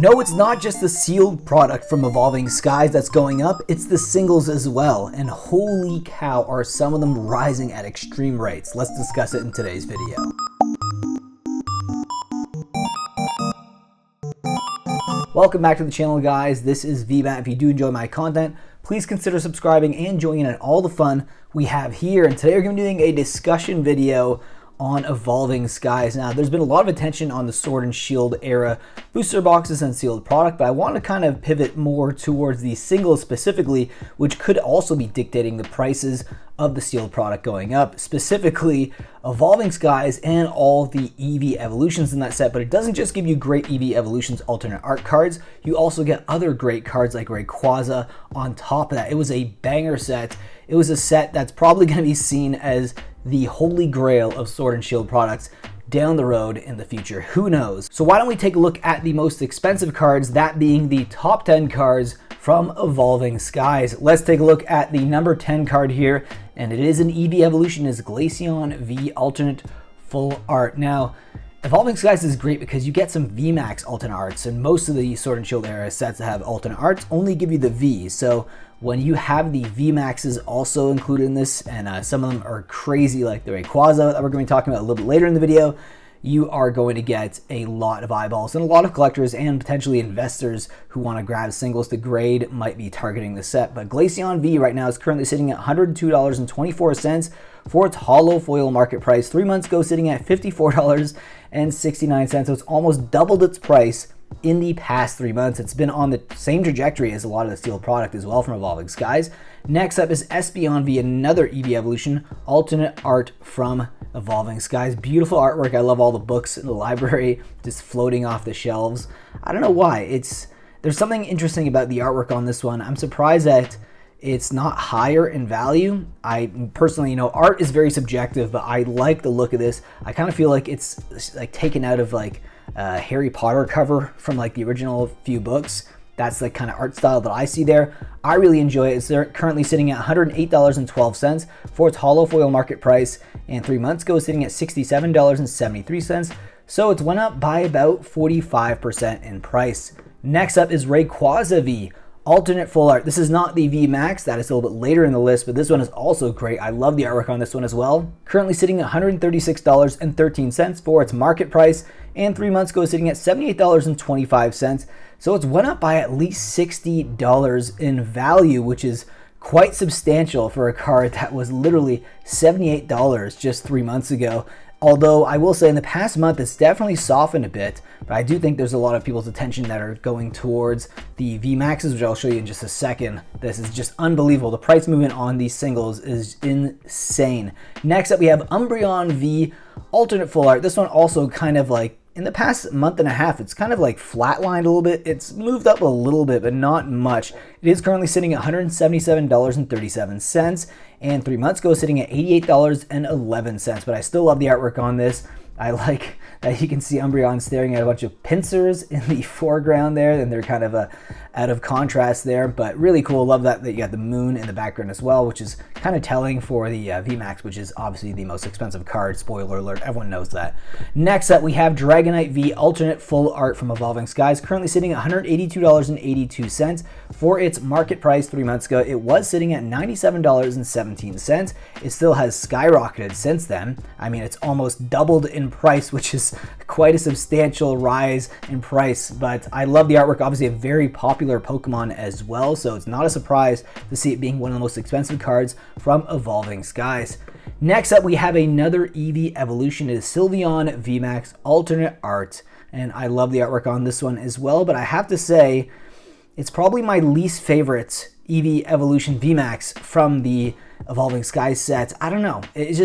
No, it's not just the sealed product from Evolving Skies that's going up, it's the singles as well. And holy cow, are some of them rising at extreme rates. Let's discuss it in today's video. Welcome back to the channel, guys. This is VMAT. If you do enjoy my content, please consider subscribing and joining in all the fun we have here. And today we're going to be doing a discussion video on Evolving Skies. Now, there's been a lot of attention on the Sword and Shield era booster boxes and sealed product, but I want to kind of pivot more towards the singles specifically, which could also be dictating the prices of the sealed product going up, specifically Evolving Skies and all the EV evolutions in that set. But it doesn't just give you great EV evolutions alternate art cards, you also get other great cards like Rayquaza on top of that. It was a banger set. It was a set that's probably going to be seen as the holy grail of Sword and Shield products down the road in the future. Who knows? So why don't we take a look at the most expensive cards, that being the top 10 cards from Evolving Skies. Let's take a look at the number 10 card here, and it is an EV evolution, is Glaceon V alternate full art. Now, Evolving Skies is great because you get some VMAX alternate arts, and most of the Sword and Shield era sets that have alternate arts only give you the V. So when you have the VMAXs also included in this, and some of them are crazy like the Rayquaza that we're going to be talking about a little bit later in the video, you are going to get a lot of eyeballs, and a lot of collectors and potentially investors who want to grab singles to grade might be targeting the set. But Glaceon V right now is currently sitting at $102.24 for its hollow foil market price. 3 months ago, sitting at $54.69, so it's almost doubled its price in the past 3 months. It's been on the same trajectory as a lot of the sealed product as well from Evolving Skies. Next up is Espeon V, another EV evolution, alternate art from Evolving Skies. Beautiful artwork. I love all the books in the library just floating off the shelves. I don't know why. There's something interesting about the artwork on this one. I'm surprised that it's not higher in value. I personally, art is very subjective, but I like the look of this. I kind of feel like it's like taken out of like Harry Potter cover from like the original few books. That's the kind of art style that I see there. I really enjoy it. It's currently sitting at $108.12 for its hollow foil market price, and 3 months ago sitting at $67.73. So it's went up by about 45% in price. Next up is Rayquaza V, alternate full art. This is not the V Max, that is a little bit later in the list, but this one is also great. I love the artwork on this one as well. Currently sitting at $136.13 for its market price, and 3 months ago sitting at $78.25. So it's went up by at least $60 in value, which is quite substantial for a card that was literally $78 just 3 months ago. Although I will say in the past month, it's definitely softened a bit, but I do think there's a lot of people's attention that are going towards the VMAXs, which I'll show you in just a second. This is just unbelievable. The price movement on these singles is insane. Next up, we have Umbreon V, alternate full art. This one also kind of like, in the past month and a half, it's kind of like flatlined a little bit. It's moved up a little bit, but not much. It is currently sitting at $177.37, and 3 months ago sitting at $88.11. But I still love the artwork on this. I like that you can see Umbreon staring at a bunch of pincers in the foreground there, and they're kind of out of contrast there, but really cool. Love that you got the moon in the background as well, which is kind of telling for the VMAX, which is obviously the most expensive card. Spoiler alert, everyone knows that. Next up, we have Dragonite V, alternate full art from Evolving Skies, currently sitting at $182.82 for its market price. 3 months ago, it was sitting at $97.17. It still has skyrocketed since then. I mean, it's almost doubled in price, which is quite a substantial rise in price, but I love the artwork. Obviously a very popular Pokemon as well, so it's not a surprise to see it being one of the most expensive cards from Evolving Skies. Next up, we have another EV evolution. It is Sylveon VMAX alternate art, and I love the artwork on this one as well, but I have to say it's probably my least favorite EV evolution VMAX from the Evolving Skies sets. I don't know. It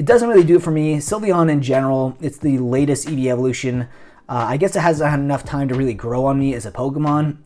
doesn't really do it for me. Sylveon in general, it's the latest EV evolution. I guess it hasn't had enough time to really grow on me as a Pokemon.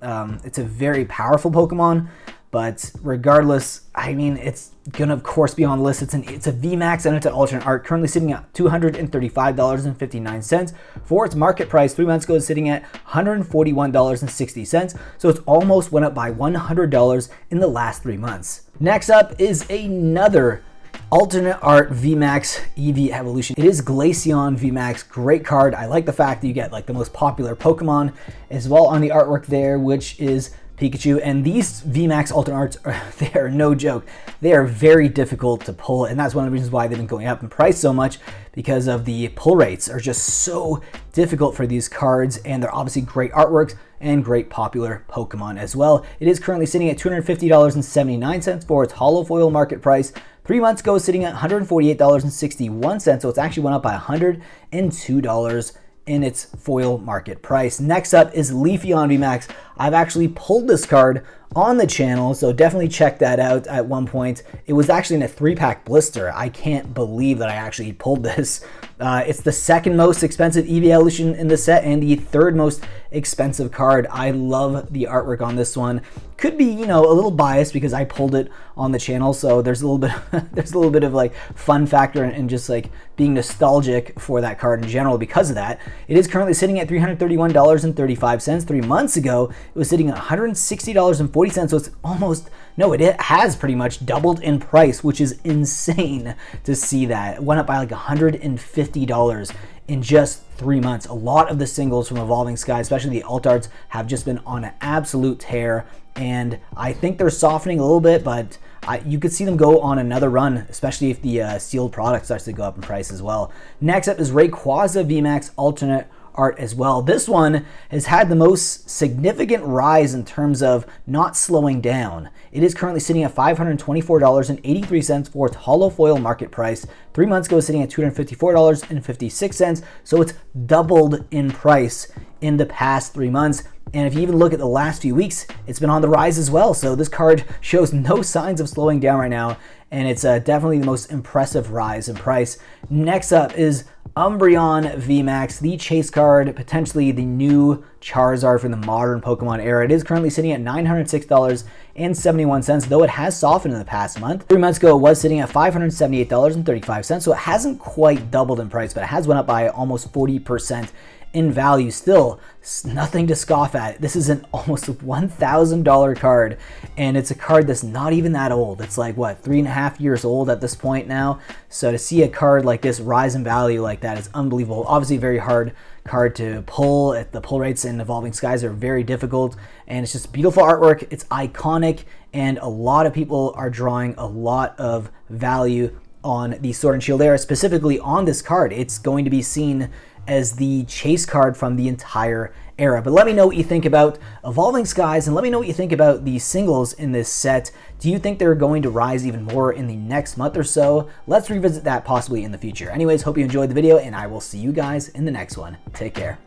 It's a very powerful Pokemon, but regardless, I mean, it's gonna of course be on the list. It's a VMAX and it's an alternate art, currently sitting at $235.59 for its market price. 3 months ago, it's sitting at $141.60. So it's almost went up by $100 in the last 3 months. Next up is another Alternate Art VMAX EV Evolution. It is Glaceon VMAX, great card. I like the fact that you get like the most popular Pokemon as well on the artwork there, which is Pikachu. And these VMAX alternate arts, they are no joke. They are very difficult to pull, and that's one of the reasons why they've been going up in price so much, because of the pull rates are just so difficult for these cards, and they're obviously great artworks and great popular Pokemon as well. It is currently sitting at $250.79 for its holo foil market price. 3 months ago, sitting at $148.61, so it's actually went up by $102 in its foil market price. Next up is Leafeon VMAX. I've actually pulled this card on the channel, so definitely check that out at one point. It was actually in a 3-pack blister. I can't believe that I actually pulled this. It's the second most expensive EV Evolution in the set and the third most expensive card. I love the artwork on this one. Could be, you know, a little biased because I pulled it on the channel, so there's a little bit of like fun factor and just like being nostalgic for that card in general because of that. It is currently sitting at $331.35. 3 months ago, it was sitting at $160.40, so it's almost, no, it has pretty much doubled in price, which is insane to see that. It went up by like $150 in just 3 months. A lot of the singles from Evolving Sky, especially the alt arts, have just been on an absolute tear, and I think they're softening a little bit, but you could see them go on another run, especially if the sealed product starts to go up in price as well. Next up is Rayquaza VMAX Alternate Art as well. This one has had the most significant rise in terms of not slowing down. It is currently sitting at $524.83 for its holo foil market price. 3 months ago, sitting at $254.56, so it's doubled in price in the past 3 months. And if you even look at the last few weeks, it's been on the rise as well. So this card shows no signs of slowing down right now, and it's definitely the most impressive rise in price. Next up is Umbreon VMAX, the chase card, potentially the new Charizard from the modern Pokemon era. It is currently sitting at $906.71, though it has softened in the past month. 3 months ago, it was sitting at $578.35, so it hasn't quite doubled in price, but it has went up by almost 40% in value. Still, nothing to scoff at. This is an almost $1,000 card, and it's a card that's not even that old. It's like, what, 3.5 years old at this point now? So to see a card like this rise in value like that is unbelievable. Obviously, a very hard card to pull. The pull rates in Evolving Skies are very difficult, and it's just beautiful artwork. It's iconic, and a lot of people are drawing a lot of value on the Sword and Shield era, specifically on this card. It's going to be seen as the chase card from the entire era. But let me know what you think about Evolving Skies, and let me know what you think about the singles in this set. Do you think they're going to rise even more in the next month or so? Let's revisit that possibly in the future. Anyways, hope you enjoyed the video, and I will see you guys in the next one. Take care.